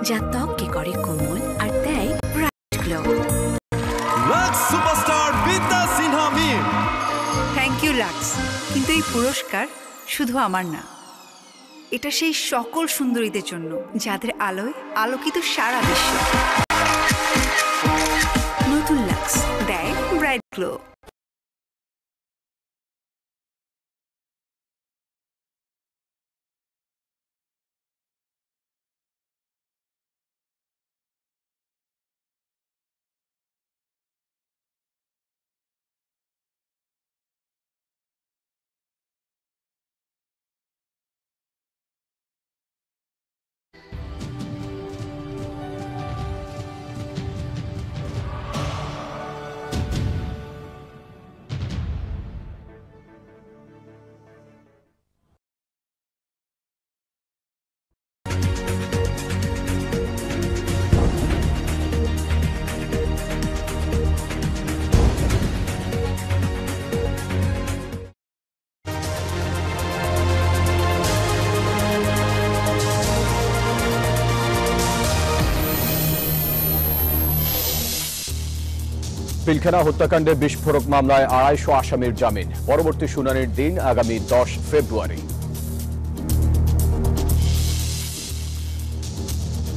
যা ত্বককে করে কোমল আর দেয় ব্রাইট গ্লো। লাক্স সুপারস্টার বিদ্যা Sinha Mim. Thank you lux, কিন্তু এই পুরস্কার শুধু আমার না, এটা সেই সকল সুন্দরীদের জন্য যাদের আলোয় আলোকিত সারা বিশ্ব। নতুন লাক্স দেয় ব্রাইট গ্লো। পিলখানা হত্যাকাণ্ডে বিস্ফোরক মামলায় ২৫০ আসামির জামিন। পরবর্তী শুনানির দিন আগামী ১০ ফেব্রুয়ারি।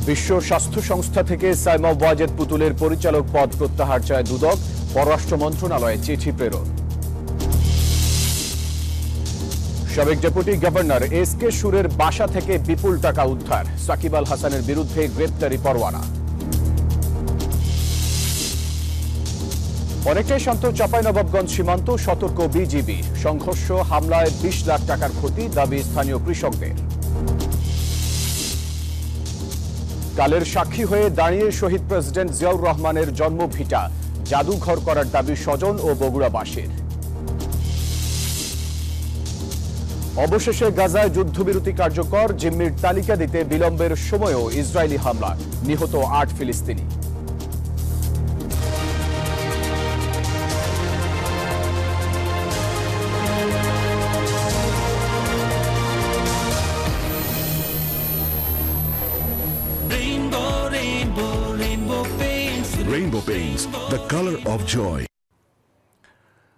বিশ্ব স্বাস্থ্য সংস্থা থেকে সাইমা ওয়াজেদ পুতুলের পরিচালক পদ প্রত্যাহার চায় দুদক। পররাষ্ট্র মন্ত্রণালয়ে চিঠি প্রেরণ। সাবেক ডেপুটি গভর্নর এস.কে সুরের বাসা থেকে বিপুল টাকা উদ্ধার। সাকিব আল হাসানের বিরুদ্ধে গ্রেপ্তারি পরোয়ানা। অনেকটাই শান্ত চাঁপাইনবাবগঞ্জ সীমান্ত, সতর্ক বিজিবি। সংঘর্ষ হামলায় ২০ লাখ টাকার ক্ষতি, দাবি স্থানীয় কৃষকদের। কালের সাক্ষী হয়ে দাঁড়িয়ে শহীদ প্রেসিডেন্ট জিয়াউর রহমানের জন্মভিটা জাদুঘর করার দাবি স্বজন ও বগুড়াবাসীর। অবশেষে গাজায় যুদ্ধবিরতি কার্যকর, জিম্মির তালিকা দিতে বিলম্বের সময়ও ইসরায়েলি হামলা, নিহত ৮ ফিলিস্তিনি। Rainbow Paints, the color of joy.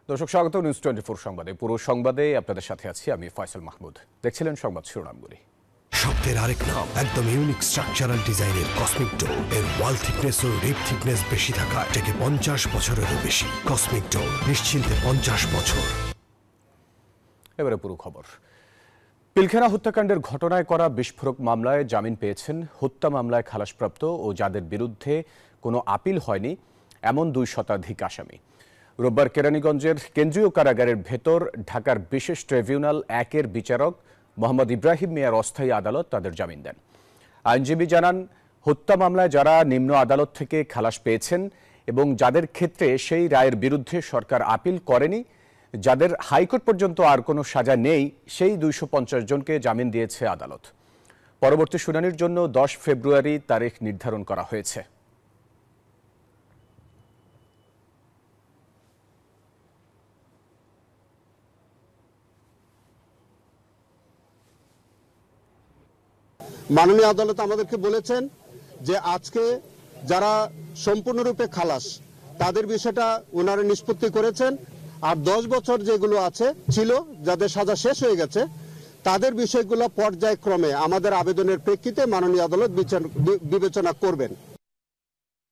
দর্শক স্বাগত নিউজ 24 সংবাদে। পুরো সংবাদে আপনাদের সাথে আছি আমি ফয়সাল মাহমুদ। দেখছিলেন সংবাদ শিরোনামগুলি। শব্দের আরেক নাম, একদম ইউনিক স্ট্রাকচারাল ডিজাইনের কসমিক ডো। এর ওয়াল থিকনেস ও রিপ থিকনেস বেশি থাকা, থেকে 50 বছরেরও বেশি। কসমিক ডো, নিশ্চিন্তে 50 বছর। এবারে পুরো খবর। পিলখানা হত্যাকাণ্ডের ঘটনায় করা বিস্ফোরক মামলায় জামিন পেয়েছেন হত্যা মামলায় খালাসপ্রাপ্ত ও যাদের বিরুদ্ধে কোনো আপিল হয়নি এমন ২ শতাধিক আসামি। রোববার কেরানীগঞ্জের কেন্দ্রীয় কারাগারের ভেতর ঢাকার বিশেষ ট্রাইব্যুনাল ১-এর বিচারক মোহাম্মদ ইব্রাহিম মিয়ার অস্থায়ী আদালত তাদের জামিন দেন। আইনজীবী জানান, হত্যা মামলায় যারা নিম্ন আদালত থেকে খালাস পেয়েছেন এবং যাদের ক্ষেত্রে সেই রায়ের বিরুদ্ধে সরকার আপিল করেনি, যাদের হাইকোর্ট পর্যন্ত আর কোনো সাজা নেই, সেই ২৫০ জনকে জামিন দিয়েছে আদালত। পরবর্তী শুনানির জন্য ১০ ফেব্রুয়ারি তারিখ নির্ধারণ করা হয়েছে। মাননীয় আদালত আমাদেরকে বলেছেন যে আজকে যারা সম্পূর্ণরূপে খালাস তাদের বিষয়টা ওনারা নিষ্পত্তি করেছেন, আর 10 বছর যেগুলো আছে ছিল যাদের সাজা শেষ হয়ে গেছে তাদের বিষয়গুলো পর্যায়ক্রমে আমাদের আবেদনের প্রেক্ষিতে মাননীয় আদালত বিবেচনা করবেন।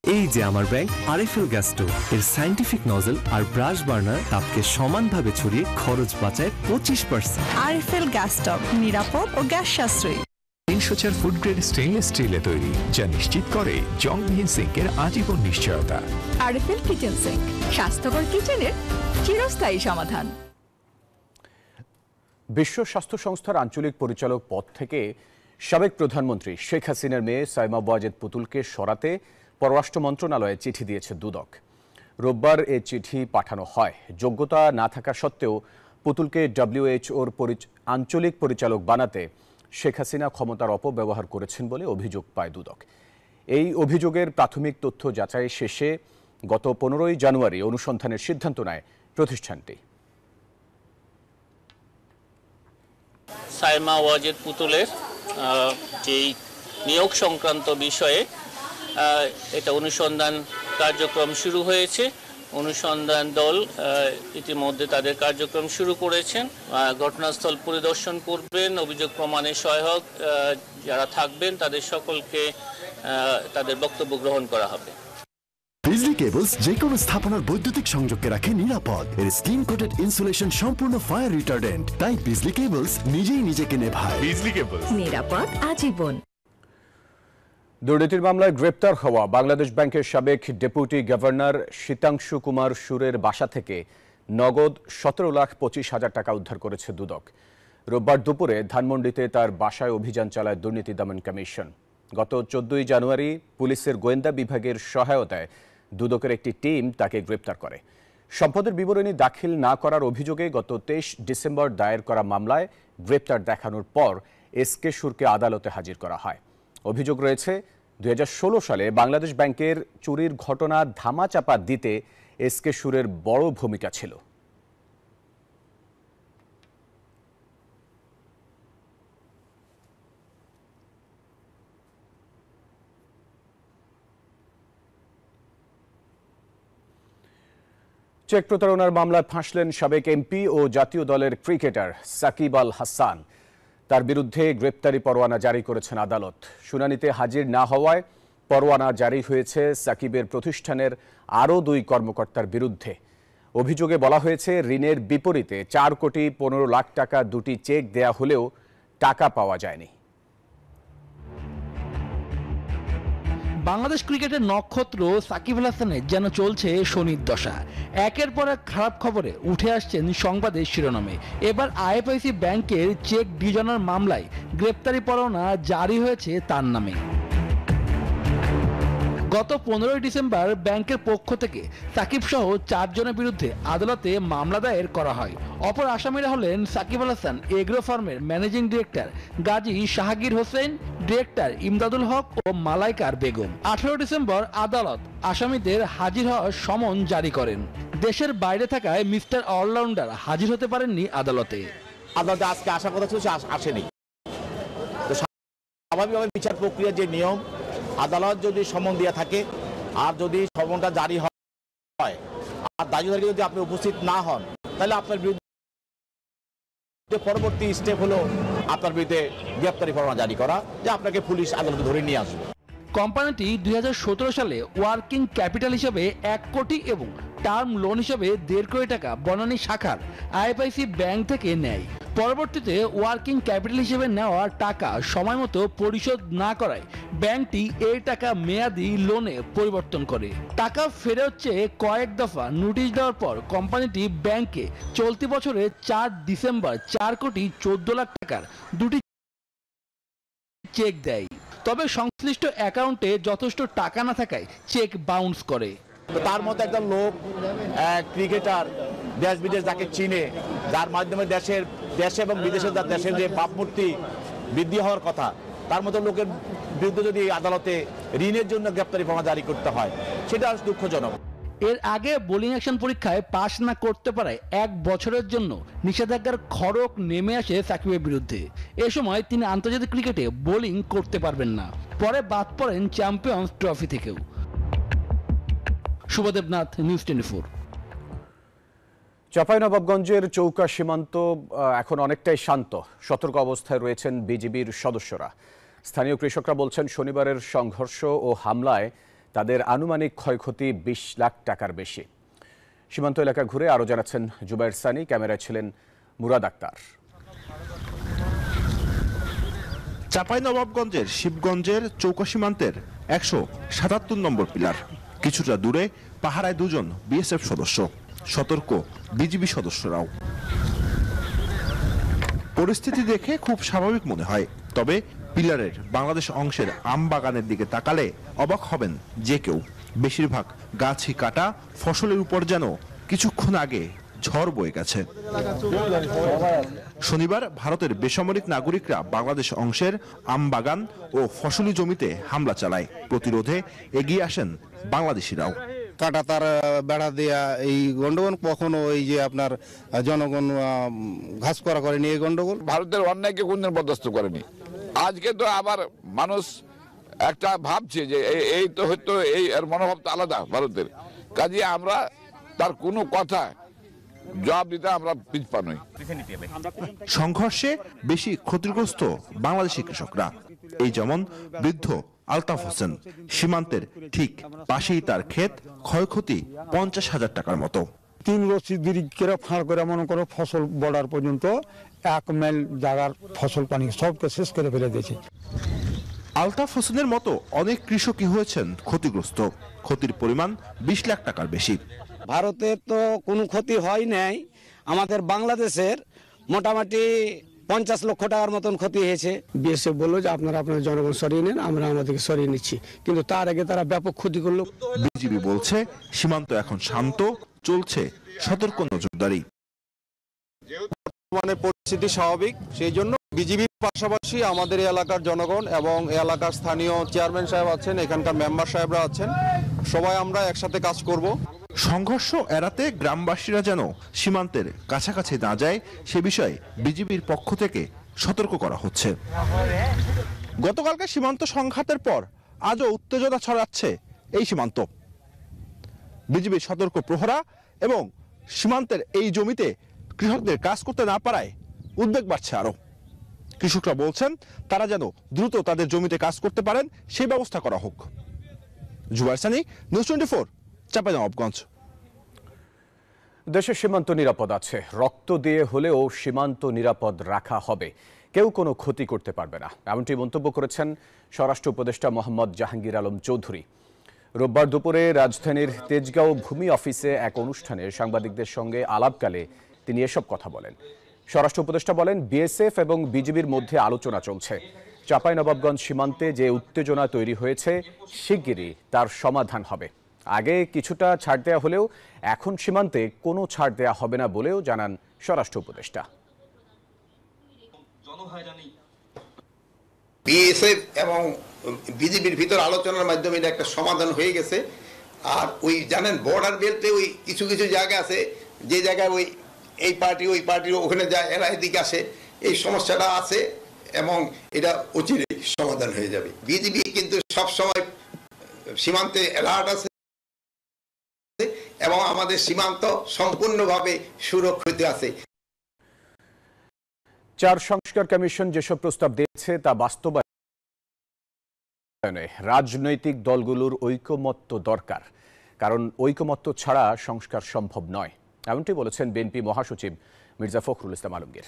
এই যে আমার ব্যাংক আরএফএল গ্যাস স্টোভ, এর সায়েন্টিফিক নজল আর ব্রাশ বার্নার তাপকে সমানভাবে ছড়িয়ে খরচ বাঁচায় 25%। আরএফএল গ্যাস স্টোভ নিরাপদ ও গ্যাস সাশ্রয়ী। ৩০০ ফুড গ্রেড স্টেইনলেস স্টিলে তৈরি, যা নিশ্চিত করে জংবিহীন সিঙ্কের আজীবন নিশ্চয়তা। আরএফএল কিচেন সিঙ্ক, স্বাস্থ্যকর কিচেনের চিরস্থায়ী সমাধান। বিশ্ব স্বাস্থ্য সংস্থার আঞ্চলিক পরিচালক পদ থেকে সাবেক প্রধানমন্ত্রী শেখ হাসিনার মেয়ে সাইমা ওয়াজেদ পুতুলকে সরাতে পররাষ্ট্র মন্ত্রণালয়ে চিঠি দিয়েছে দুদক। রোববার এ চিঠি পাঠানো হয়। যোগ্যতা না থাকা সত্ত্বেও পুতুলকে ডব্লিউএইচওর আঞ্চলিক পরিচালক বানাতে শেখ হাসিনা ক্ষমতার অপব্যবহার করেছেন বলে অভিযোগ পায় দুদক। এই অভিযোগের প্রাথমিক তথ্য যাচাই শেষে গত 15 জানুয়ারি অনুসন্ধানের সিদ্ধান্ত নেয় প্রতিষ্ঠানটি। সাইমা ওয়াজেদ পুতুলের যেই নিয়োগ সংক্রান্ত বিষয়ে এটা অনুসন্ধান কার্যক্রম শুরু হয়েছে। অনুসন্ধান দল ইতিমধ্যে তাদের কার্যক্রম শুরু করেছেন। ঘটনাস্থল পরিদর্শন করবেন, অভিযোগ প্রমাণে সহায়ক যারা থাকবেন তাদের সকলকে তাদের বক্তব্য গ্রহণ করা হবে। বিজলি কেবলস যে কোনো স্থাপনার বৈদ্যুতিক সংযোগকে রাখে নিরাপদ। এর স্কিন কোটেড ইনসুলেশন সম্পূর্ণ ফায়ার রিটার্ডেন্ট, তাই বিজলি কেবলস নিজেই নিজেকে নেভায়। বিজলি কেবলস, নিরাপদ আজীবন। দুর্নীতির মামলায় গ্রেপ্তার হওয়া বাংলাদেশ ব্যাংকের সাবেক ডেপুটি গভর্নর শীতাংশু কুমার সুরের বাসা থেকে নগদ 17,25,000 টাকা উদ্ধার করেছে দুদক। রোববার দুপুরে ধানমন্ডিতে তার বাসায় অভিযান চালায় দুর্নীতি দমন কমিশন। গত 14 জানুয়ারি পুলিশের গোয়েন্দা বিভাগের সহায়তায় দুদকের একটি টিম তাকে গ্রেপ্তার করে। সম্পদের বিবরণী দাখিল না করার অভিযোগে গত 23 ডিসেম্বর দায়ের করা মামলায় গ্রেপ্তার দেখানোর পর এসকে সুরকে আদালতে হাজির করা হয়। অভিযোগ রয়েছে 2016 সালে বাংলাদেশ ব্যাংকের চুরির ঘটনা ধামাচাপা দিতে এসকে সুরের বড় ভূমিকা ছিল। চেক প্রতারণার মামলায় ফাঁসলেন সাবেক এমপি ও জাতীয় দলের ক্রিকেটার সাকিব আল হাসান। তার বিরুদ্ধে গ্রেপ্তারি পরোয়ানা জারি করেছেন আদালত। শুনানিতে হাজির না হওয়ায় পরোয়ানা জারি হয়েছে সাকিবের প্রতিষ্ঠানের আরও 2 কর্মকর্তার বিরুদ্ধে। অভিযোগে বলা হয়েছে ঋণের বিপরীতে 4 কোটি 15 লাখ টাকা 2টি চেক দেয়া হলেও টাকা পাওয়া যায়নি। বাংলাদেশ ক্রিকেটের নক্ষত্র সাকিব আল হাসানের যেন চলছে শনির দশা। একের পর এক খারাপ খবরে উঠে আসছেন সংবাদের শিরোনামে। এবার আইএফআইসি ব্যাংকের চেক ডিজনার মামলায় গ্রেপ্তারি পরোয়ানা জারি হয়েছে তার নামে। গত 15 ডিসেম্বর ব্যাংকের পক্ষ থেকে সাকিব সহ 4 জনের বিরুদ্ধে আদালতে মামলা দায়ের করা হয়। অপর আসামিরা হলেন সাকিব আল হাসান, এগ্রো ফার্মের managing director Gazi Shahgir Hossain, director Imdadul Haque ও মালাইকার বেগম। 18 ডিসেম্বর আদালত আসামিদের হাজির হওয়ার সমন জারি করেন। দেশের বাইরে থাকায় মিস্টার অলরাউন্ডার হাজির হতে পারেননি আদালতে। আদালতে আজকে আসার কথা ছিল, আসেনি। তো স্বাভাবিকভাবে বিচার প্রক্রিয়ার যে নিয়ম, আদালত যদি সমন দিয়ে থাকে আর যদি সমনটা জারি হয় আর দায়ীদারকে যদি আপনি উপস্থিত না হন, তাহলে আপনার বিরুদ্ধে পরবর্তী স্টেপ হলো আপনার বিরুদ্ধে গ্রেপ্তারি পরোয়ানা জারি করা, যে আপনাকে পুলিশ আদালতে ধরে নিয়ে আসবে। কোম্পানিটি 2017 সালে ওয়ার্কিং ক্যাপিটাল হিসেবে 1 কোটি এবং টার্ম লোন হিসেবে 1.5 কোটি টাকা বনানী শাখার আইএফআইসি ব্যাংক থেকে নেয়। পরবর্তীতে ওয়ার্কিং ক্যাপিটাল হিসেবে নেওয়া টাকা সময় মতো পরিশোধ না করায় ব্যাংকটি এই টাকা মেয়াদি লোনে পরিবর্তন করে। টাকা ফেরত চেয়ে কয়েক দফা নোটিশ দেওয়ার পর কোম্পানিটি ব্যাংকে চলতি বছরের 4 ডিসেম্বর 4 কোটি 14 লাখ টাকার 2টি চেক দেয়। তবে সংশ্লিষ্ট অ্যাকাউন্টে যথেষ্ট টাকা না থাকায় চেক বাউন্স করে। তার মধ্যে একজন লোক, ক্রিকেটার, দেশ বিদেশ যাকে চিনে, যার মাধ্যমে দেশে এবং বিদেশে দেশের যে ভাবমূর্তি বৃদ্ধি হওয়ার কথা, তার মতো লোকের বিরুদ্ধে যদি আদালতে ঋণের জন্য গ্রেপ্তারি পরোয়ানা জারি করতে হয়, সেটা দুঃখজনক। এর আগে বোলিং অ্যাকশন পরীক্ষায় পাশ না করতে পারায় 1 বছরের জন্য নিষেধাজ্ঞার খড়ক নেমে আসে সাকিবের বিরুদ্ধে। এ সময় তিনি আন্তর্জাতিক ক্রিকেটে বোলিং করতে পারবেন না। পরে বাদ পড়েন চ্যাম্পিয়ন্স ট্রফি থেকেও। শুভদেবনাথ, নিউজ 24। চাঁপাইনবাবগঞ্জের চৌকা সীমান্ত এখন অনেকটাই শান্ত। সতর্ক অবস্থায় রয়েছেন বিজিবির সদস্যরা। স্থানীয় কৃষকরা বলছেন শনিবারের সংঘর্ষ ও হামলায় তাদের আনুমানিক ক্ষয়ক্ষতি 20 লাখ টাকার বেশি। সীমান্ত এলাকা ঘুরে আরও জানাচ্ছেন জুবাইর সানি, ক্যামেরায় ছিলেন মুরাদ আক্তার। চাঁপাইনবাবগঞ্জের শিবগঞ্জের চৌকা সীমান্তের 177 নম্বর পিলার। কিছুটা দূরে পাহারায় 2 জন বিএসএফ সদস্য, সতর্ক বিজিবি সদস্যরাও। পরিস্থিতি দেখে খুব স্বাভাবিক মনে হয়, তবে পিলারের বাংলাদেশ অংশের আম বাগানের দিকে তাকালে অবাক হবেন যে কেউ। বেশিরভাগ গাছই কাটা, ফসলের উপর যেন কিছুক্ষণ আগে ঝড় বয়ে গেছে। শনিবার ভারতের বেসামরিক নাগরিকরা বাংলাদেশ অংশের আম বাগান ও ফসলি জমিতে হামলা চালায়। প্রতিরোধে এগিয়ে আসেন বাংলাদেশিরাও। কাটা তার বেড়া দেয়া এই গন্ডগোল, কখনো এই যে আপনার জনগণ ঘাস করা করেনি এই গন্ডগোল। ভারতের অন্যায়কে কোনদিন বরদাস্ত করেনি। আজকে তো আবার মানুষ একটা ভাবছে যে এই তো হয়তো এই এর মনোভাব তো আলাদা ভারতের, কাজে আমরা তার কোনো কথা জবাব দিতে আমরা পিছপা নই। সংঘর্ষে বেশি ক্ষতিগ্রস্ত বাংলাদেশি কৃষকরা। এই যেমন বৃদ্ধ আলতাফ হোসেন, সীমান্তের ঠিক পাশেই তার ক্ষেত, ক্ষয়ক্ষতি 50,000 টাকার মতো। 3 রশি ব্রিজ করে ফাঁড় করে মনে করো ফসল বর্ডার পর্যন্ত 1 মাইল জায়গার ফসল পানি সবকে শেষ করে ফেলে দিয়েছে। আলতাফ হোসেনের মতো অনেক কৃষকই হয়েছেন ক্ষতিগ্রস্ত। ক্ষতির পরিমাণ 20 লাখ টাকার বেশি। ভারতের তো কোনো ক্ষতি হয় নাই, আমাদের বাংলাদেশের মোটামুটি 50 লক্ষ টাকার মতন ক্ষতি হয়েছে। বিএসএফ বললো যে আপনারা আপনার জনগণ সরিয়ে নেন, আমরা আমাদেরকে সরিয়ে নিচ্ছি, কিন্তু তার আগে তারা ব্যাপক ক্ষতি করলো। বিজিবি বলছে সীমান্ত এখন শান্ত, চলছে সতর্ক নজরদারি। বর্তমানে পরিস্থিতি স্বাভাবিক, সেই জন্য বিজিবির পাশাপাশি আমাদের এলাকার জনগণ এবং এলাকার স্থানীয় চেয়ারম্যান সাহেব আছেন, এখানকার মেম্বার সাহেবরা আছেন, সবাই আমরা একসাথে কাজ করব। সংঘর্ষ এড়াতে গ্রামবাসীরা যেন সীমান্তের কাছাকাছি না যায় সে বিষয়ে বিজিবির পক্ষ থেকে সতর্ক করা হচ্ছে। গতকালকে সীমান্ত সংঘাতের পর আজও উত্তেজনা ছড়াচ্ছে এই সীমান্ত। বিজিবির সতর্ক প্রহরা এবং সীমান্তের এই জমিতে কৃষকদের কাজ করতে না পারায় উদ্বেগ বাড়ছে আরো। কৃষকরা বলছেন তারা যেন দ্রুত তাদের জমিতে কাজ করতে পারেন সেই ব্যবস্থা করা হোক। জুবাইর সানি, নিউজ 24, চাঁপাইনবাবগঞ্জ। দেশের সীমান্ত নিরাপদ আছে, রক্ত দিয়ে হলেও সীমান্ত নিরাপদ রাখা হবে, কেউ কোনো ক্ষতি করতে পারবে না, এমনটি মন্তব্য করেছেন স্বরাষ্ট্র উপদেষ্টা মোহাম্মদ জাহাঙ্গীর আলম চৌধুরী। রোববার দুপুরে রাজধানীর তেজগাঁও ভূমি অফিসে এক অনুষ্ঠানে সাংবাদিকদের সঙ্গে আলাপকালে তিনি এসব কথা বলেন। স্বরাষ্ট্র উপদেষ্টা বলেন, বিএসএফ এবং বিজিবির মধ্যে আলোচনা চলছে। চাঁপাইনবাবগঞ্জ সীমান্তে যে উত্তেজনা তৈরি হয়েছে শিগগিরই তার সমাধান হবে। আগে কিছুটা ছাড় দেওয়া হলেও এখন সীমান্তে কোনো ছাড় দেওয়া হবে না বলেও জানান স্বরাষ্ট্র উপদেষ্টা। বিএসএফ এবং বিজিবির ভিতর আলোচনার মাধ্যমে এটা একটা সমাধান হয়ে গেছে। আর ওই জানেন বর্ডার বেল্টে ওই কিছু কিছু জায়গা আছে যে জায়গায় ওই এই পার্টি ওই পার্টি ওখানে যায়, এরা এদিকে আসে, এই সমস্যাটা আছে এবং এটা অচিরেই সমাধান হয়ে যাবে। বিজিবি কিন্তু সবসময় সীমান্তে অ্যালার্ট আছে এবং আমাদের সীমান্ত সম্পূর্ণভাবে সুরক্ষিত আছে। 4 সংস্কার কমিশন যেসব প্রস্তাব দিয়েছে তা বাস্তবায়নে রাজনৈতিক দলগুলোর ঐকমত্য দরকার, কারণ ঐকমত্য ছাড়া সংস্কার সম্ভব নয়, এমনটি বলেছেন বিএনপি মহাসচিব মির্জা ফখরুল ইসলাম আলমগীর।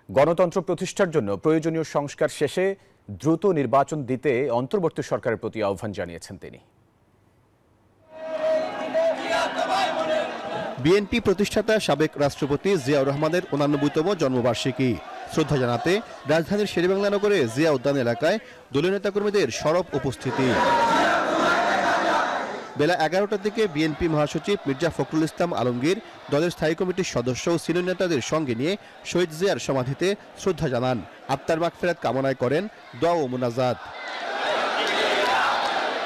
গণতন্ত্র প্রতিষ্ঠার জন্য প্রয়োজনীয় সংস্কার শেষে দ্রুত নির্বাচন দিতে অন্তর্বর্তী সরকারের প্রতি আহ্বান জানিয়েছেন তিনি। বিএনপি প্রতিষ্ঠাতা সাবেক রাষ্ট্রপতি জিয়াউর রহমানের 89তম জন্মবার্ষিকী শ্রদ্ধা জানাতে রাজধানীর শেরেবাংলা নগরে জিয়া উদ্যান এলাকায় দলীয় নেতাকর্মীদের সরব উপস্থিতি। বেলা 11টার দিকে বিএনপি মহাসচিব মির্জা ফখরুল ইসলাম আলমগীর দলের স্থায়ী কমিটির সদস্য ও সিনিয়র নেতাদের সঙ্গে নিয়ে শহীদ জিয়ার সমাধিতে শ্রদ্ধা জানান। আত্মার মাগফিরাত কামনায় করেন দোয়া ও মুনাজাত।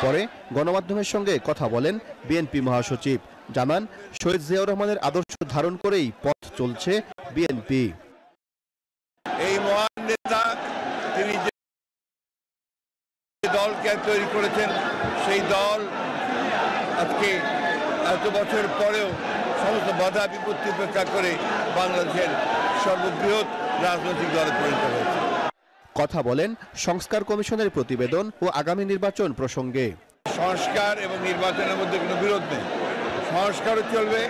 পরে গণমাধ্যমের সঙ্গে কথা বলেন বিএনপি মহাসচিব, জানান শহীদ জিয়াউর রহমানের আদর্শ ধারণ করেই পথ চলছে বিএনপি। এই মহান নেতা তিনি যে দলকে তৈরি করেছেন সেই দল আজকে এত বছর পরেও সমস্ত বাধা বিপত্তি উপেক্ষা করে বাংলাদেশের সর্ববৃহৎ রাজনৈতিক দলে পরিণত হয়েছে। কথা বলেন সংস্কার কমিশনের প্রতিবেদন ও আগামী নির্বাচন প্রসঙ্গে। সংস্কার এবং নির্বাচনের মধ্যে কোনো বিরোধ নেই, সংস্কারও চলবে,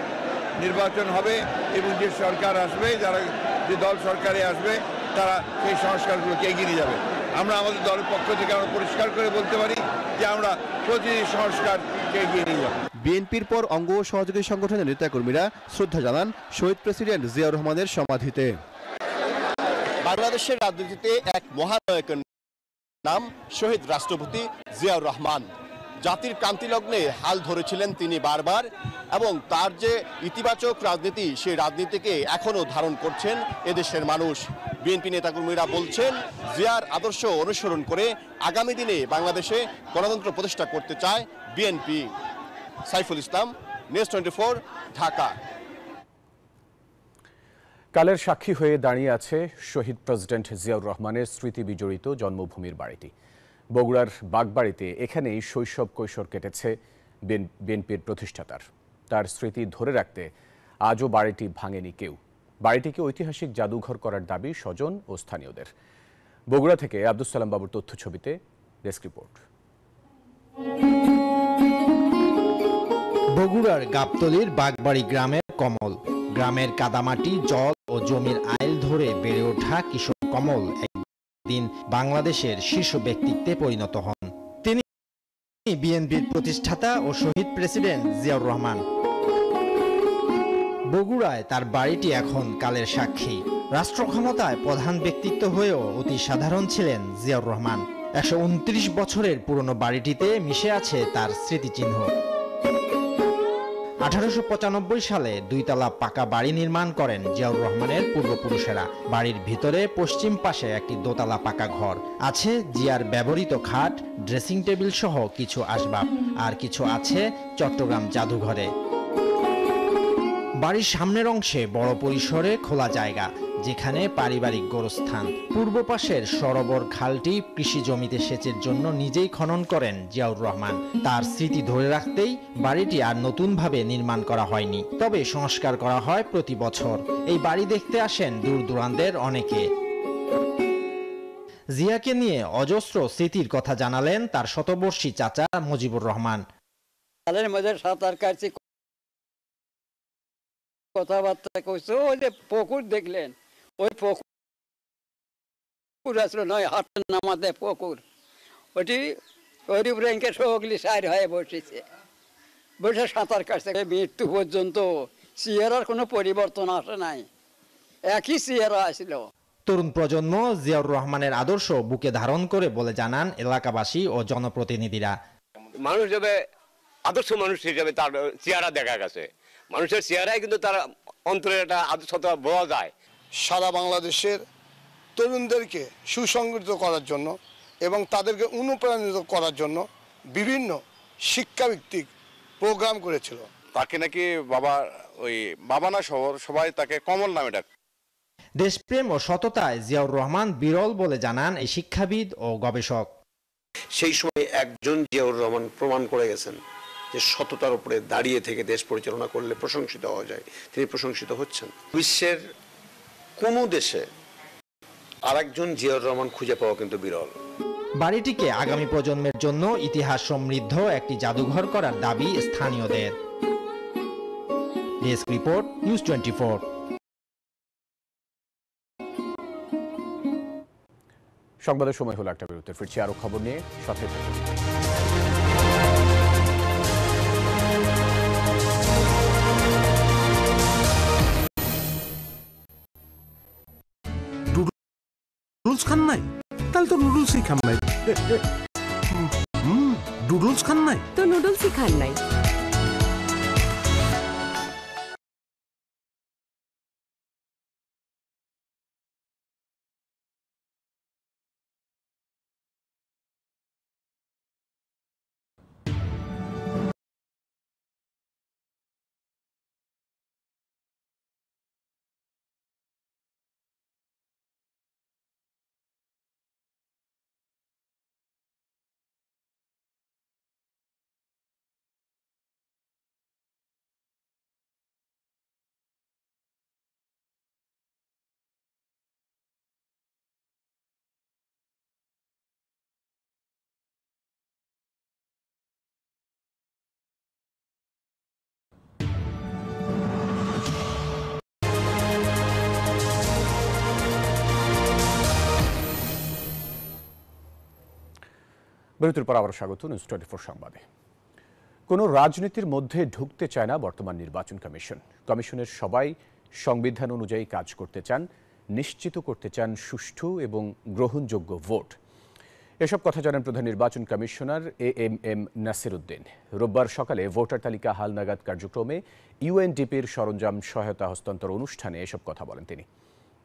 নির্বাচন হবে এবং যে সরকার আসবে, যারা যে দল সরকারে আসবে তারা সেই সংস্কারগুলোকে এগিয়ে নিয়ে যাবে। আমরা আমাদের দলের পক্ষ থেকে আমরা পরিষ্কার করে বলতে পারি যে আমরা প্রতিটি সংস্কারকে এগিয়ে নিয়ে যাব। বিএনপির পর অঙ্গ ও সহযোগী সংগঠনের নেতাকর্মীরা শ্রদ্ধা জানান শহীদ প্রেসিডেন্ট জিয়াউর রহমানের সমাধিতে। বাংলাদেশের রাজনীতিতে এক মহানায়কের নাম শহীদ রাষ্ট্রপতি জিয়াউর রহমান। জাতির ক্রান্তিলগ্নে হাল ধরেছিলেন তিনি বারবার, এবং তার যে ইতিবাচক রাজনীতি সেই রাজনীতিকে এখনও ধারণ করছেন এদেশের মানুষ। বিএনপি নেতাকর্মীরা বলছেন জিয়ার আদর্শ অনুসরণ করে আগামী দিনে বাংলাদেশে গণতন্ত্র প্রতিষ্ঠা করতে চায় বিএনপি। সাইফুল ইসলাম, নিউজ 24, ঢাকা। কালের সাক্ষী হয়ে দাঁড়িয়ে আছে শহীদ প্রেসিডেন্ট জিয়াউর রহমানের স্মৃতি বিজড়িত জন্মভূমির বাড়িটি। বগুড়ার বাগবাড়িতে এখানেই শৈশব কৈশোর কেটেছে বিএনপির প্রতিষ্ঠাতার। তার স্মৃতি ধরে রাখতে আজও বাড়িটি ভাঙেনি কেউ। বাড়িটিকে ঐতিহাসিক জাদুঘর করার দাবি স্বজন ও স্থানীয়দের। বগুড়া থেকে আব্দুস সালাম বাবুর তথ্য ছবিতে ডেস্ক রিপোর্ট। বগুড়ার গাবতলীর বাগবাড়ি গ্রামের কমল। গ্রামের কাদামাটি, জল ও জমির আইল ধরে বেড়ে ওঠা কিশোর কমল একদিন বাংলাদেশের শীর্ষ ব্যক্তিত্বে পরিণত হন। তিনি বিএনপির প্রতিষ্ঠাতা ও শহীদ প্রেসিডেন্ট জিয়াউর রহমান। বগুড়ায় তার বাড়িটি এখন কালের সাক্ষী। রাষ্ট্র ক্ষমতায় প্রধান ব্যক্তিত্ব হয়েও অতি সাধারণ ছিলেন জিয়াউর রহমান। 129 বছরের পুরনো বাড়িটিতে মিশে আছে তার স্মৃতিচিহ্ন। 1895 সালে 2 তলা পাকা বাড়ি নির্মাণ করেন জিয়াউর রহমানের পূর্বপুরুষেরা। বাড়ির ভিতরে পশ্চিম পাশে একটি দোতলা পাকা ঘর আছে। জিয়ার ব্যবহৃত খাট, ড্রেসিং টেবিল সহ কিছু আসবাব, আর কিছু আছে চট্টগ্রাম জাদুঘরে। বাড়ির সামনের অংশে বড় পরিসরে খোলা জায়গা, যেখানে পারিবারিক গোরস্থান। পূর্ব পাশের সরোবর খালটি কৃষি জমিতে সেচের জন্য নিজেই খনন করেন জিয়াউর রহমান। তার স্মৃতি ধরে রাখতেই বাড়িটি আর নতুনভাবে নির্মাণ করা হয়নি, তবে সংস্কার করা হয় প্রতি বছর। এই বাড়ি দেখতে আসেন দূর দূরান্তের অনেকে। জিয়াকে নিয়ে অজস্র স্মৃতির কথা জানালেন তার শতবর্ষী চাচা মুজিবুর রহমান। সাঁতার কাটছি, কথাবার্তা কইছো, ওই যে পুকুর দেখলেন, ওই পুকুর আসলো নয়, হাতের নামাতে পুকুর, ওটি ওই র্যাঙ্কের সগলি সাইড হয়ে বসেছে, বসে সাঁতার কাটছে। মৃত্যু পর্যন্ত চেহারার কোনো পরিবর্তন আসে নাই, একই চেহারা আসলো। তরুণ প্রজন্ম জিয়াউর রহমানের আদর্শ বুকে ধারণ করে বলে জানান এলাকাবাসী ও জনপ্রতিনিধিরা। মানুষ হিসেবে, আদর্শ মানুষ হিসেবে তার চেহারা দেখা গেছে। মানুষের চেহারায় কিন্তু তার অন্তরের একটা আদর্শতা বোঝা যায়। সারা বাংলাদেশের তরুণদেরকে সুসংগঠিত করার জন্য এবং তাদেরকে অনুপ্রাণিত করার জন্য বিভিন্ন শিক্ষাভিত্তিক প্রোগ্রাম করেছিল। তাকে নাকি বাবা না শহর সবাই তাকে কমল নামে ডাক। দেশপ্রেম ও সততায় জিয়াউর রহমান বিরল বলে জানান এই শিক্ষাবিদ ও গবেষক। সেই সময় একজন জিয়াউর রহমান প্রমাণ করে গেছেন যে সততার উপরে দাঁড়িয়ে থেকে দেশ পরিচালনা করলে প্রশংসিত হওয়া যায়। তিনি প্রশংসিত হচ্ছেন। বিশ্বের কোনো দেশে আরেকজন জিয়াউর রহমান খুঁজে পাওয়া কিন্তু বিরল। বাড়িটিকে আগামী প্রজন্মের জন্য ইতিহাস সমৃদ্ধ একটি জাদুঘর করার দাবি স্থানীয়দের। Desk report, news 24। সংবাদের সময় হলো একটা বিরতির। ফিরছি আরো খবর নিয়ে, সাথে থাকুন। নুডলস খান নাই? তাহলে তো নুডলসই খান নাই। নুডলস খান নাই তো নুডলসই খান নাই। বিরতির পর আবার স্বাগত নিউজ 24 সংবাদে। কোনো রাজনীতির মধ্যে ঢুকতে চায় না বর্তমান নির্বাচন কমিশন। কমিশনের সবাই সংবিধান অনুযায়ী কাজ করতে চান, নিশ্চিত করতে চান সুষ্ঠু এবং গ্রহণযোগ্য ভোট। এসব কথা জানান প্রধান নির্বাচন কমিশনার AMM নাসির উদ্দিন। রোববার সকালে ভোটার তালিকা হালনাগাদ কার্যক্রমে UNDPর সরঞ্জাম সহায়তা হস্তান্তর অনুষ্ঠানে এসব কথা বলেন তিনি।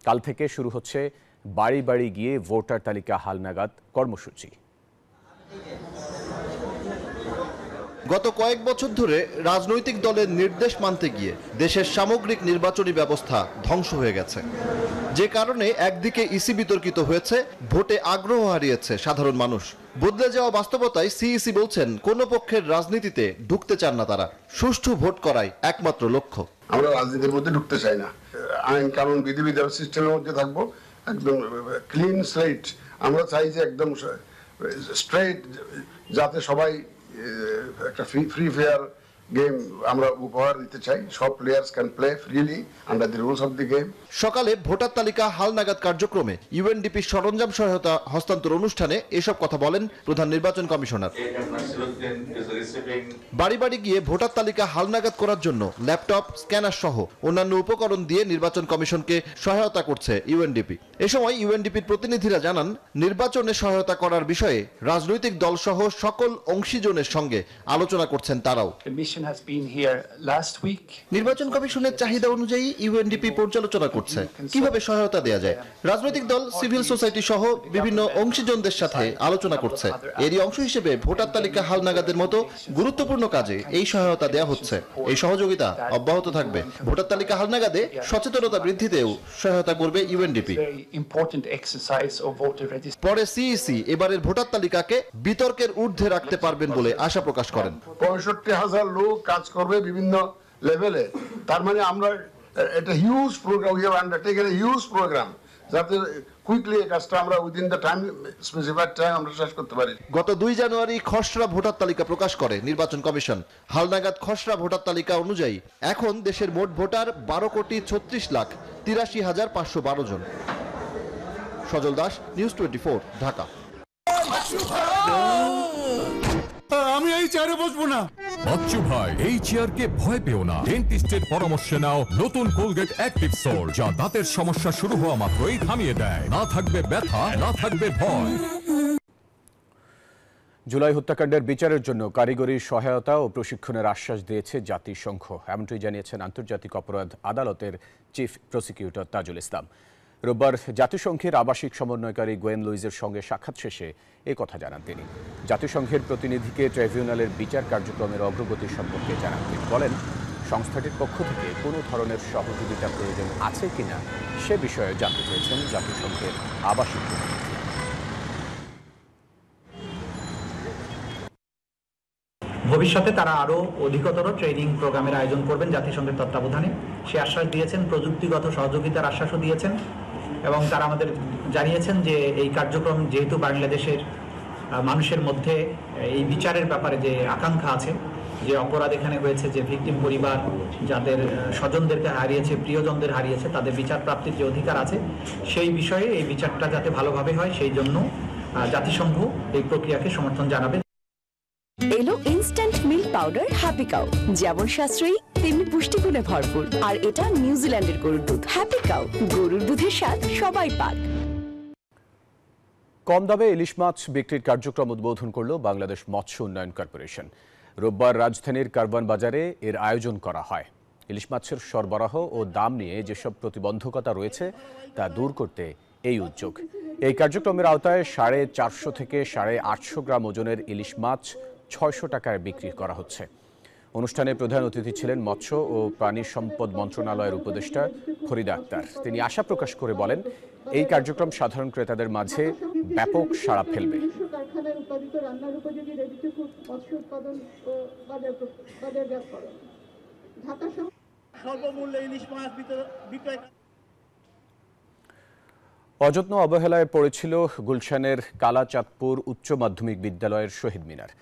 কাল থেকে শুরু হচ্ছে বাড়ি বাড়ি গিয়ে ভোটার তালিকা হালনাগাদ কর্মসূচি। গত কয়েক বছর ধরে রাজনৈতিক দলের নির্দেশ মানতে গিয়ে দেশের সামগ্রিক নির্বাচনী ব্যবস্থা ধ্বংস হয়ে গেছে, যে কারণে একদিকে ইসি বিতর্কিত হয়েছে, ভোটে আগ্রহ হারিয়েছে সাধারণ মানুষ। বদলে যাওয়া বাস্তবতায় সিইসি বলছেন কোন পক্ষের রাজনীতিতে ঢুকতে চান না তারা, সুষ্ঠু ভোট করাই একমাত্র লক্ষ্য। আমরা রাজনীতির মধ্যে ঢুকতে চাই না, আইন কানুন বিধিবিধান সিস্টেমের মধ্যে থাকবো, একদম ক্লিন স্লেট। আমরা চাই যে একদম স্ট্রেট, যাতে সবাই একটা ফ্রি ফেয়ার গেম আমরা উপহার দিতে চাই। সব players can play freely under the rules of the game. সকালে ভোটার তালিকা হালনাগাদ কার্যক্রমে ইউএনডিপি সরঞ্জাম সহায়তা হস্তান্তর অনুষ্ঠানে এসব কথা বলেন প্রধান নির্বাচন কমিশনার। বাড়ি বাড়ি গিয়ে ভোটার তালিকা হালনাগাদ করার জন্য ল্যাপটপ, স্ক্যানার সহ অন্যান্য উপকরণ দিয়ে নির্বাচন কমিশনকে সহায়তা করছে ইউএনডিপি। এ সময় ইউএনডিপির প্রতিনিধিরা জানান, নির্বাচনে সহায়তা করার বিষয়ে রাজনৈতিক দল সহ সকল অংশীজনের সঙ্গে আলোচনা করছেন তারাও। নির্বাচন কমিশনের চাহিদা অনুযায়ী ইউএনডিপি পর্যালোচনা করছে কিভাবে সহায়তা দেওয়া যায়। রাজনৈতিক দল, সিভিল সোসাইটি সহ বিভিন্ন অংশীজনদের সাথে আলোচনা করছে। এরই অংশ হিসেবে ভোটার তালিকা হালনাগাদের মতো গুরুত্বপূর্ণ কাজে এই সহায়তা দেওয়া হচ্ছে। এই সহযোগিতা অব্যাহত থাকবে। ভোটার তালিকা হালনাগাদে সচেতনতা বৃদ্ধিতেও সহায়তা করবে ইউএনডিপি। পরে সিইসি এবারের ভোটার তালিকাকে বিতর্কের ঊর্ধ্বে রাখতে পারবেন বলে আশা প্রকাশ করেন। 65,000 লোক কাজ করবে বিভিন্ন লেভেলে, তার মানে আমরা একটা huge programme, we have undertaken a huge programme, যাতে কুইকলি এই কাজটা আমরা within the time, specified time আমরা শেষ করতে পারি। গত 2 জানুয়ারি খসড়া ভোটার তালিকা প্রকাশ করে নির্বাচন কমিশন। হালনাগাদ খসড়া ভোটার তালিকা অনুযায়ী এখন দেশের মোট ভোটার 12,36,83,512 জন। সজল দাস, নিউজ 24, ঢাকা। আমি এই চেয়ারে বসবো না। বাচ্চু ভাই, এই চেয়ারকে ভয় পেও না। ডেন্টিস্টের পরামর্শে নাও নতুন কোলগেট অ্যাক্টিভ সোল, যা দাঁতের সমস্যা শুরু হওয়া মাত্রই থামিয়ে দেয়। না থাকবে ব্যথা, না থাকবে ভয়। জুলাই হত্যাকাণ্ডের বিচারের জন্য কারিগরি সহায়তা ও প্রশিক্ষণের আশ্বাস দিয়েছে জাতিসংঘ, এমনটাই জানিয়েছেন আন্তর্জাতিক অপরাধ আদালতের চিফ প্রসিকিউটর তাজুল ইসলাম। রোববার জাতিসংঘের আবাসিক সমন্বয়কারী গোয়েন লুইজের সঙ্গে সাক্ষাৎ শেষে কথা জানান তিনি। জাতিসংঘের প্রতিনিধিকে ট্রাইব্যুনালের বিচার কার্যক্রমের অগ্রগতি সম্পর্কে জানান তিনি। বলেন, সংস্থাটির পক্ষ থেকে কোনো ধরনের সহযোগিতা প্রয়োজন আছে কিনা সে বিষয়ে জানতে চেয়েছেন জাতিসংঘের আবাসিক প্রতিনিধি। ভবিষ্যতে তারা আরও অধিকতর ট্রেনিং প্রোগ্রামের আয়োজন করবেন জাতিসংঘের তত্ত্বাবধানে, সে আশ্বাস দিয়েছেন। প্রযুক্তিগত সহযোগিতার আশ্বাসও দিয়েছেন এবং তারা আমাদের জানিয়েছেন যে এই কার্যক্রম যেহেতু বাংলাদেশের মানুষের মধ্যে এই বিচারের ব্যাপারে যে আকাঙ্ক্ষা আছে, যে অপরাধ এখানে হয়েছে, যে ভিকটিম পরিবার যাদের স্বজনদেরকে হারিয়েছে, প্রিয়জনদের হারিয়েছে, তাদের বিচার প্রাপ্তির যে অধিকার আছে, সেই বিষয়ে এই বিচারটা যাতে ভালোভাবে হয় সেই জন্য জাতিসংঘ এই প্রক্রিয়াকে সমর্থন জানাবে। এলো instant milk powder happy cow, যেমন সাশ্রয়ী তেমনি পুষ্টিগুণে ভরপুর। আর এটা নিউজিল্যান্ডের গরুর দুধ। হ্যাপি কাউ, গরুর দুধের স্বাদ সবাই পাক। কম দামে ইলিশ মাছ বিক্রির কার্যক্রম উদ্বোধন করল বাংলাদেশ মৎস্য উন্নয়ন কর্পোরেশন। রোববার রাজধানীর কারওয়ান বাজারে এর আয়োজন করা হয়। ইলিশ মাছের সরবরাহ ও দাম নিয়ে যেসব প্রতিবন্ধকতা রয়েছে তা দূর করতে এই উদ্যোগ। এই কার্যক্রমের আওতায় 450 থেকে 850 গ্রাম ওজনের ইলিশ মাছ 600 টাকায় বিক্রি করা হচ্ছে। অনুষ্ঠানে প্রধান অতিথি ছিলেন মৎস্য ও প্রাণী সম্পদ মন্ত্রণালয়ের উপদেষ্টা ফরিদা আক্তার। তিনি আশা প্রকাশ করে বলেন, এই কার্যক্রম সাধারণ ক্রেতাদের মাঝে ব্যাপক সাড়া ফেলবে। অযত্ন অবহেলায় পড়েছিল গুলশানের কালাচাঁদপুর উচ্চ মাধ্যমিক বিদ্যালয়ের শহীদ মিনার।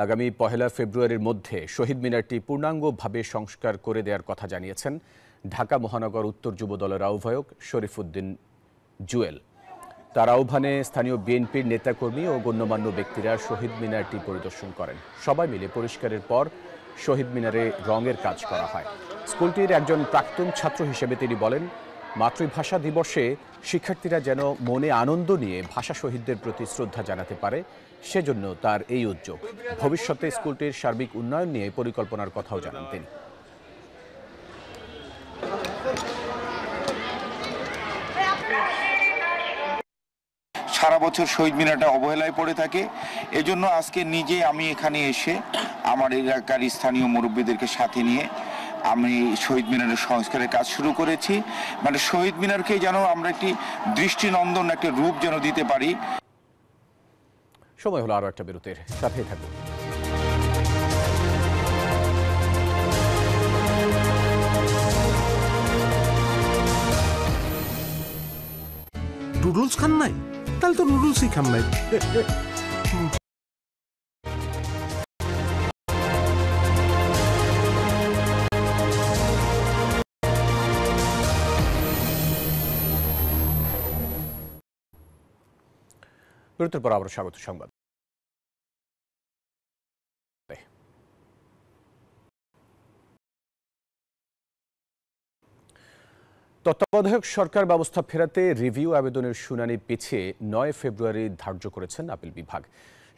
আগামী 1 ফেব্রুয়ারির মধ্যে শহীদ মিনারটি পূর্ণাঙ্গভাবে সংস্কার করে দেওয়ার কথা জানিয়েছেন ঢাকা মহানগর উত্তর যুব দলের আহ্বায়ক শরীফউদ্দিন জুয়েল। তার আহ্বানে স্থানীয় বিএনপির নেতাকর্মী ও গণ্যমান্য ব্যক্তিরা শহীদ মিনারটি পরিদর্শন করেন। সবাই মিলে পরিষ্কারের পর শহীদ মিনারে রঙের কাজ করা হয়। স্কুলটির একজন প্রাক্তন ছাত্র হিসেবে তিনি বলেন, মাতৃভাষা দিবসে শিক্ষার্থীরা যেন মনে আনন্দ নিয়ে ভাষা শহীদদের প্রতি শ্রদ্ধা জানাতে পারে, সেজন্য তার এই উদ্যোগ। ভবিষ্যতে স্কুলটির সার্বিক উন্নয়ন নিয়ে পরিকল্পনার কথাও জানান তিনি। সারা বছর শহীদ মিনারটা অবহেলায় পড়ে থাকে। এজন্য আজকে নিজে আমি এখানে এসে আমার এলাকার স্থানীয় মুরব্বীদেরকে সাথে নিয়ে আমি শহীদ মিনারের সংস্কারের কাজ শুরু করেছি। মানে শহীদ মিনারকে যেন আমরা একটি দৃষ্টিনন্দন একটা রূপ যেন দিতে পারি। সময় হলো আরো একটা বিরতির, সাথেই থাকুন। নুডলস খান নাই? তাহলে তো নুডলসই খান নাই। বিরতির পর আবার স্বাগত সংবাদ। তত্ত্বাবধায়ক সরকার ব্যবস্থা ফেরাতে রিভিউ আবেদনের শুনানি পিছিয়ে 9 ফেব্রুয়ারি ধার্য করেছেন আপিল বিভাগ।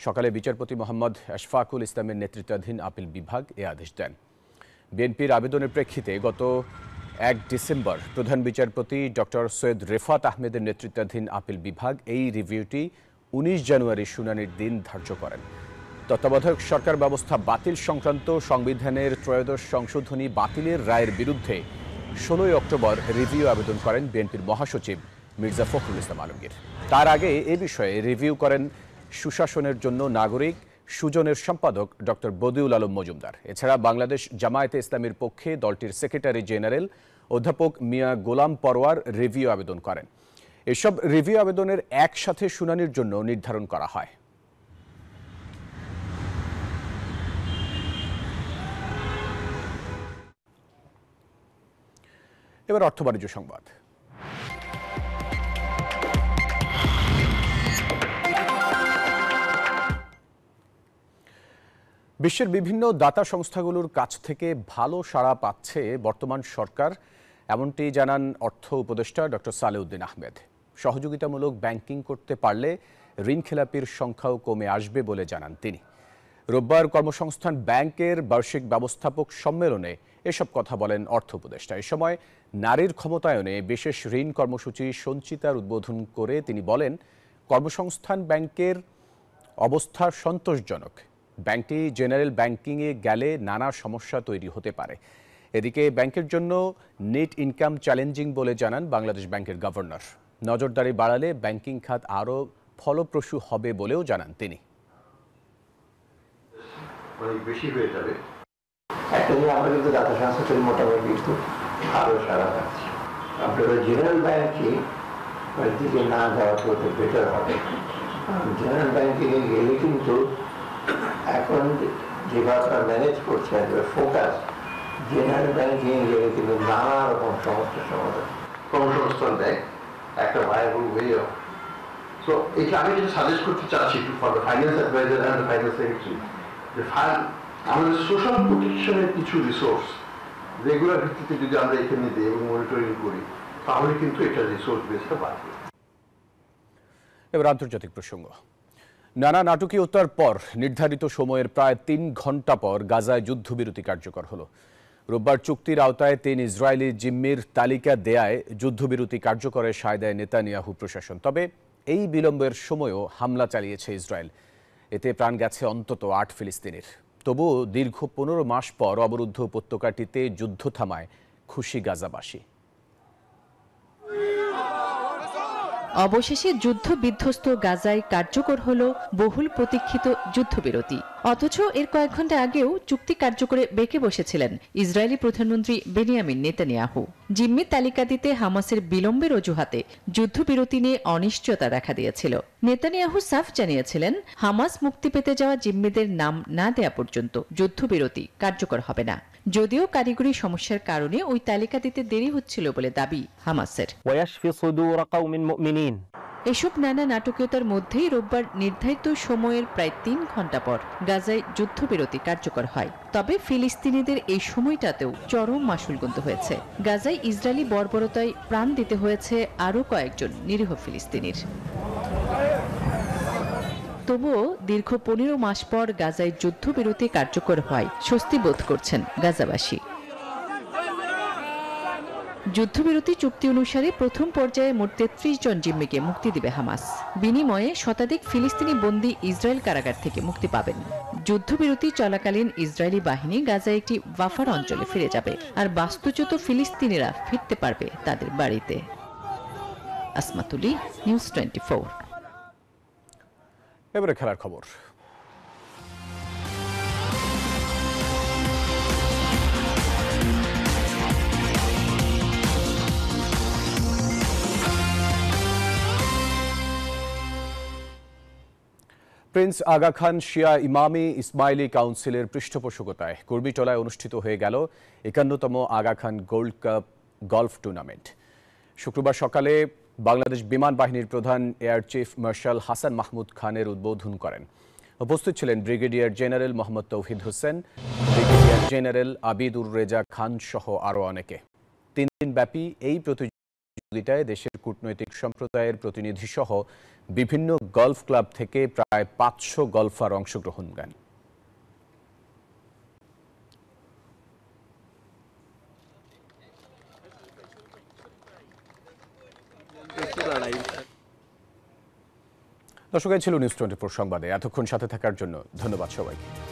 সকালে বিচারপতি মোহাম্মদ আশফাকুল ইসলামের নেতৃত্বাধীন আপিল বিভাগ এ আদেশ দেন। বিএনপির আবেদনের প্রেক্ষিতে গত 1 ডিসেম্বর প্রধান বিচারপতি ডক্টর সৈয়দ রেফাত আহমেদের নেতৃত্বাধীন আপিল বিভাগ এই রিভিউটি 19 জানুয়ারি শুনানির দিন ধার্য করেন। তত্ত্বাবধায়ক সরকার ব্যবস্থা বাতিল সংক্রান্ত সংবিধানের 13 সংশোধনী বাতিলের রায়ের বিরুদ্ধে 16 অক্টোবর রিভিউ আবেদন করেন বিএনপির মহাসচিব মির্জা ফখরুল ইসলাম আলমগীর। তার আগে এ বিষয়ে রিভিউ করেন সুশাসনের জন্য নাগরিক সুজনের সম্পাদক ডক্টর বদিউল আলম মজুমদার। এছাড়া বাংলাদেশ জামায়াতে ইসলামীর পক্ষে দলটির সেক্রেটারি জেনারেল অধ্যাপক মিয়া গোলাম পরওয়ার রিভিউ আবেদন করেন। এসব রিভিউ আবেদনের একসাথে শুনানির জন্য নির্ধারণ করা হয়। এবার অর্থ বাণিজ্য সংবাদ। বিশ্বের বিভিন্ন দাতা সংস্থাগুলোর কাছ থেকে ভালো সাড়া পাচ্ছে বর্তমান সরকার, এমনটি জানান অর্থ উপদেষ্টা ডক্টর সালেউদ্দিন আহমেদ। সহযোগিতামূলক ব্যাংকিং করতে পারলে ঋণ খেলাপির সংখ্যাও কমে আসবে বলে জানান তিনি। রোববার কর্মসংস্থান ব্যাংকের বার্ষিক ব্যবস্থাপক সম্মেলনে এসব কথা বলেন অর্থ উপদেষ্টা। এ সময় নারীর ক্ষমতায়নে বিশেষ ঋণ কর্মসূচি সঞ্চিতার উদ্বোধন করে তিনি বলেন, কর্মসংস্থান ব্যাংকের অবস্থা সন্তোষজনক। ব্যাংকটি জেনারেল ব্যাংকিংয়ে গেলে নানা সমস্যা তৈরি হতে পারে। এদিকে ব্যাংকের জন্য নেট ইনকাম চ্যালেঞ্জিং বলে জানান বাংলাদেশ ব্যাংকের গভর্নর। নজরদারি বাড়ালে ব্যাংকিং খাত আরও ফলপ্রসূ হবে বলেও জানান তিনি। অনেক বেশি হয়ে যাবে। একটা যে আমরা কিন্তু দাতা সংস্থা মোটামুটি কিন্তু ভালো সারা পাচ্ছি। আপনারা জেনারেল ব্যাংকিং দিকে না যাওয়াটা হতে বেটার হবে। জেনারেল ব্যাংকিংয়ে গেলে কিন্তু এখন যেভাবে ম্যানেজ করছে ফোকাস, জেনারেল ব্যাংকিংয়ে গেলে কিন্তু নানা রকম সমস্যার সমাধান। কর্মসংস্থান ব্যাংক একটা ভায়াবল ওয়ে অফ। সো এটা আমি যেটা সাজেস্ট করতে চাচ্ছি for the finance adviser and the finance secretary, যে আমাদের সোশ্যাল প্রোটেকশনের কিছু রিসোর্স রেগুলার ভিত্তিতে যদি আমরা এখানে দিই এবং মনিটরিং করি, তাহলে কিন্তু এটা রিসোর্স বেসটা বাড়বে। এবার আন্তর্জাতিক প্রসঙ্গ। নানা নাটকীয়তার পর নির্ধারিত সময়ের প্রায় 3 ঘন্টা পর গাজায় যুদ্ধবিরতি কার্যকর হলো। রোববার চুক্তির আওতায় 3 ইসরায়েলি জিম্মির তালিকা দেয়ায় যুদ্ধবিরতি কার্যকরে সায় দেয় নেতানিয়াহু প্রশাসন। তবে এই বিলম্বের সময়ও হামলা চালিয়েছে ইসরায়েল। এতে প্রাণ গেছে অন্তত 8 ফিলিস্তিনির। তবুও দীর্ঘ 15 মাস পর অবরুদ্ধ উপত্যকাটিতে যুদ্ধ থামায় খুশি গাজাবাসী। অবশেষে যুদ্ধ বিধ্বস্ত গাজায় কার্যকর হলো বহুল প্রতীক্ষিত যুদ্ধবিরতি। অথচ এর কয়েক ঘন্টা আগেও চুক্তি কার্যকরে বেঁকে বসেছিলেন ইসরায়েলি প্রধানমন্ত্রী বেনিয়ামিন নেতানিয়াহু। জিম্মির তালিকা দিতে হামাসের বিলম্বের অজুহাতে যুদ্ধবিরতি নিয়ে অনিশ্চয়তা দেখা দিয়েছিল। নেতানিয়াহু সাফ জানিয়েছিলেন, হামাস মুক্তি পেতে যাওয়া জিম্মিদের নাম না দেয়া পর্যন্ত যুদ্ধবিরতি কার্যকর হবে না। যদিও কারিগরি সমস্যার কারণে ওই তালিকা দিতে দেরি হচ্ছিল বলে দাবি হামাসের। এসব নানা নাটকীয়তার মধ্যেই রোববার নির্ধারিত সময়ের প্রায় 3 ঘন্টা পর গাজায় যুদ্ধবিরতি কার্যকর হয়। তবে ফিলিস্তিনিদের এই সময়টাতেও চরম মাশুল গুনতে হয়েছে। গাজায় ইসরায়েলি বর্বরতায় প্রাণ দিতে হয়েছে আরও কয়েকজন নিরীহ ফিলিস্তিনির। তবুও দীর্ঘ 15 মাস পর গাজায় যুদ্ধবিরতি কার্যকর হয় স্বস্তি বোধ করছেন গাজাবাসী। যুদ্ধবিরতি চুক্তি অনুসারে প্রথম পর্যায়ে মোট ৩৩ জন জিম্মিকে মুক্তি দেবে হামাস। বিনিময়ে শতাধিক ফিলিস্তিনি বন্দী ইসরায়েল কারাগার থেকে মুক্তি পাবেন। যুদ্ধবিরতি চলাকালীন ইসরায়েলি বাহিনী গাজায় একটি বাফার অঞ্চলে ফিরে যাবে, আর বাস্তুচ্যুত ফিলিস্তিনিরা ফিরতে পারবে তাদের বাড়িতে। আসমাতুলি, নিউজ 24। এবারে খেলার খবর। প্রিন্স আগা খান শিয়া ইমামি ইসমাইলি কাউন্সিলের পৃষ্ঠপোষকতায় কুর্মিটোলায় অনুষ্ঠিত হয়ে গেল ৫১তম Aga Khan gold cup golf tournament. শুক্রবার সকালে বাংলাদেশ বিমান বাহিনীর প্রধান air chief marshal Hasan Mahmud খানের উদ্বোধন করেন। উপস্থিত ছিলেন ব্রিগেডিয়ার জেনারেল মোহাম্মদ তৌহিদ হোসেন, ব্রিগেডিয়ার জেনারেল আবিদুর রেজা খান সহ আরও অনেকে। ৩ দিনব্যাপী এই প্রতিযোগিতায় দেশের কূটনৈতিক সম্প্রদায়ের প্রতিনিধি সহ বিভিন্ন গলফ ক্লাব থেকে প্রায় ৫০০ গলফার অংশগ্রহণ করেন। দর্শক, ছিল নিউজ 24 সংবাদে এতক্ষণ সাথে থাকার জন্য ধন্যবাদ সবাইকে।